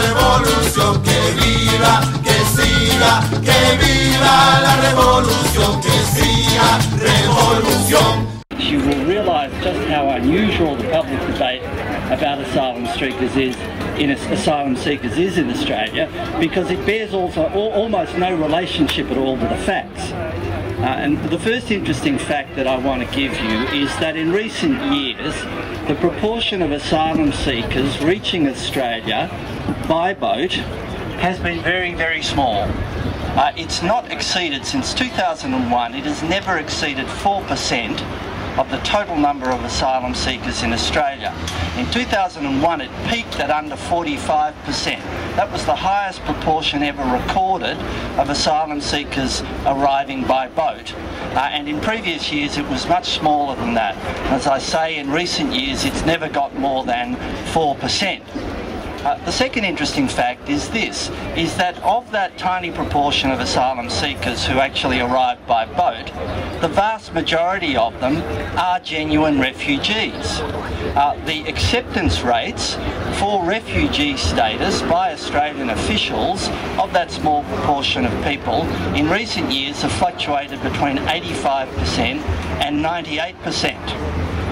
revolución, que viva, que siga, que viva la revolución, que siga, revolución. You will realise just how unusual the public debate about asylum seekers is in Australia, because it bears also almost no relationship at all to the facts. And the first interesting fact that I want to give you is that in recent years, the proportion of asylum seekers reaching Australia by boat has been very, very small. It's not exceeded, since 2001, it has never exceeded 4% of the total number of asylum seekers in Australia. In 2001 it peaked at under 45%. That was the highest proportion ever recorded of asylum seekers arriving by boat. And in previous years it was much smaller than that. As I say, in recent years it's never got more than 4%. The second interesting fact is this, is that of that tiny proportion of asylum seekers who actually arrive by boat, the vast majority of them are genuine refugees. The acceptance rates for refugee status by Australian officials of that small proportion of people in recent years have fluctuated between 85% and 98%.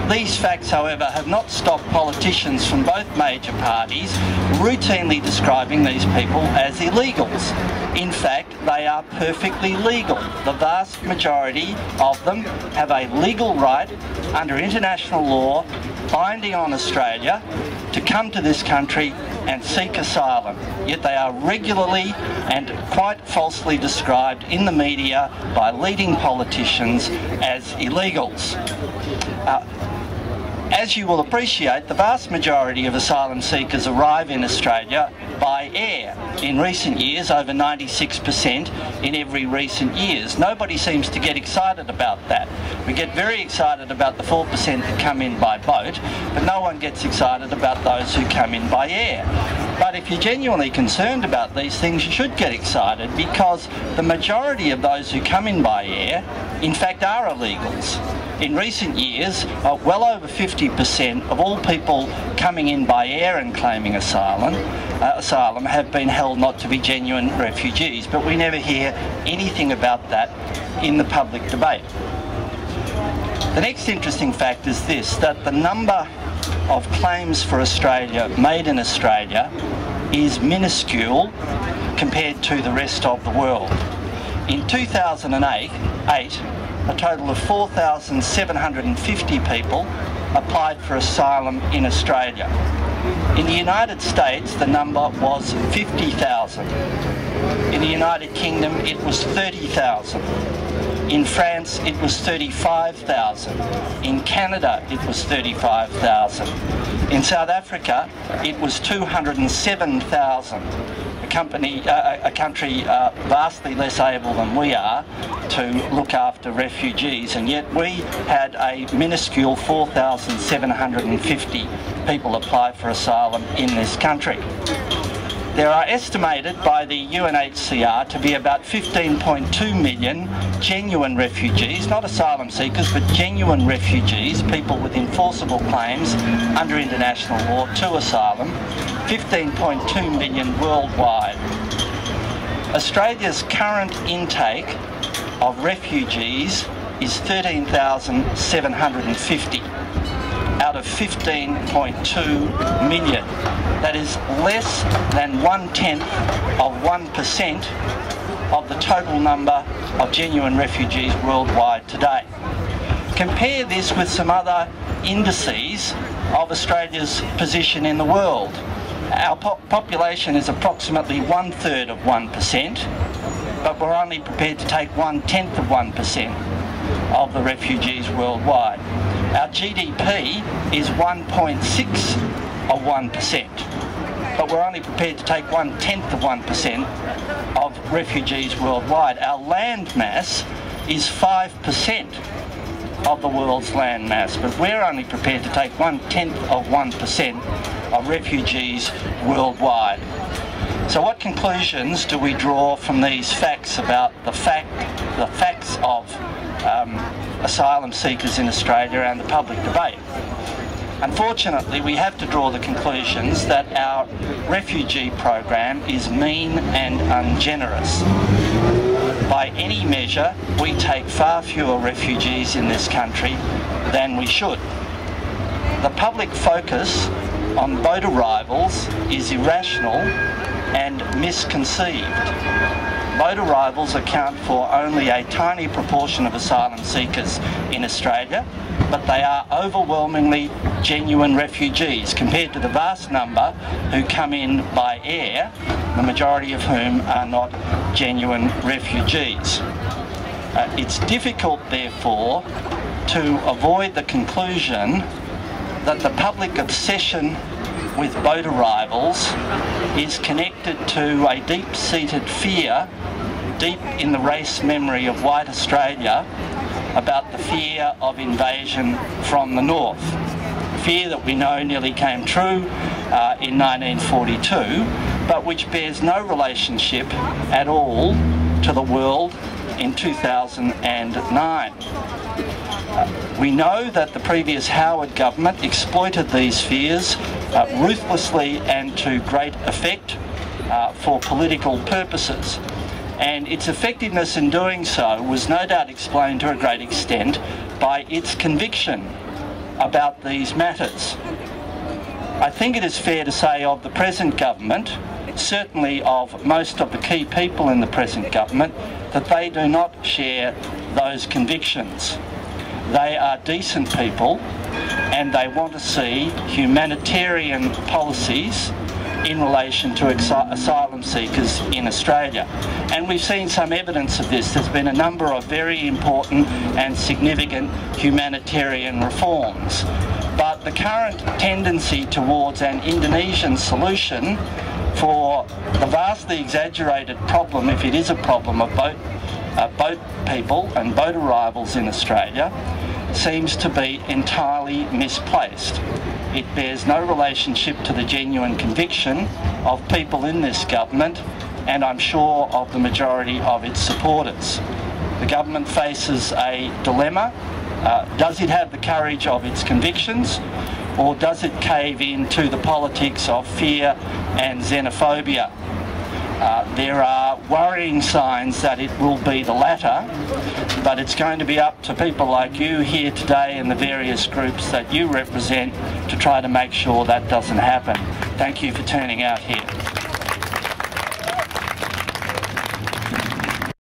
These facts, however, have not stopped politicians from both major parties routinely describing these people as illegals. In fact, they are perfectly legal. The vast majority of them have a legal right under international law binding on Australia to come to this country and seek asylum. Yet they are regularly and quite falsely described in the media by leading politicians as illegals. As you will appreciate, the vast majority of asylum seekers arrive in Australia by air. In recent years, over 96% in every recent years. Nobody seems to get excited about that. We get very excited about the 4% that come in by boat, but no one gets excited about those who come in by air. But if you're genuinely concerned about these things, you should get excited, because the majority of those who come in by air, in fact, are illegals. In recent years, well over 50% of all people coming in by air and claiming asylum have been held not to be genuine refugees, but we never hear anything about that in the public debate. The next interesting fact is this, that the number of claims for Australia made in Australia is minuscule compared to the rest of the world. In 2008, a total of 4,750 people applied for asylum in Australia. In the United States, the number was 50,000. In the United Kingdom, it was 30,000. In France, it was 35,000. In Canada, it was 35,000. In South Africa, it was 207,000. A country vastly less able than we are to look after refugees, and yet we had a minuscule 4,750 people apply for asylum in this country. There are estimated by the UNHCR to be about 15.2 million genuine refugees, not asylum seekers, but genuine refugees, people with enforceable claims under international law to asylum, 15.2 million worldwide. Australia's current intake of refugees is 13,750 out of 15.2 million. That is less than 1/10 of 1% of the total number of genuine refugees worldwide today. Compare this with some other indices of Australia's position in the world. Our population is approximately 1/3 of 1%, but we're only prepared to take 1/10 of 1% of the refugees worldwide. Our GDP is 1.6 of 1%, but we're only prepared to take 1/10 of 1% of refugees worldwide. Our land mass is 5% of the world's land mass, but we're only prepared to take 1/10 of 1% of refugees worldwide. So what conclusions do we draw from these facts about the facts of asylum seekers in Australia and the public debate? Unfortunately, we have to draw the conclusions that our refugee program is mean and ungenerous. By any measure, we take far fewer refugees in this country than we should. The public focus on boat arrivals is irrational and misconceived. Boat arrivals account for only a tiny proportion of asylum seekers in Australia, but they are overwhelmingly genuine refugees compared to the vast number who come in by air, the majority of whom are not genuine refugees. It's difficult, therefore, to avoid the conclusion that the public obsession with boat arrivals is connected to a deep-seated fear deep in the race memory of white Australia about the fear of invasion from the north. Fear that we know nearly came true in 1942, but which bears no relationship at all to the world in 2009. We know that the previous Howard government exploited these fears ruthlessly and to great effect for political purposes. And its effectiveness in doing so was no doubt explained to a great extent by its conviction about these matters. I think it is fair to say of the present government, certainly of most of the key people in the present government, that they do not share those convictions. They are decent people and they want to see humanitarian policies in relation to asylum seekers in Australia. And we've seen some evidence of this. There's been a number of very important and significant humanitarian reforms. But the current tendency towards an Indonesian solution for the vastly exaggerated problem, if it is a problem, of boat people and boat arrivals in Australia seems to be entirely misplaced. It bears no relationship to the genuine conviction of people in this government, and I'm sure of the majority of its supporters. The government faces a dilemma. Does it have the courage of its convictions, or does it cave in to the politics of fear and xenophobia? There are worrying signs that it will be the latter, but it's going to be up to people like you here today and the various groups that you represent to try to make sure that doesn't happen. Thank you for turning out here.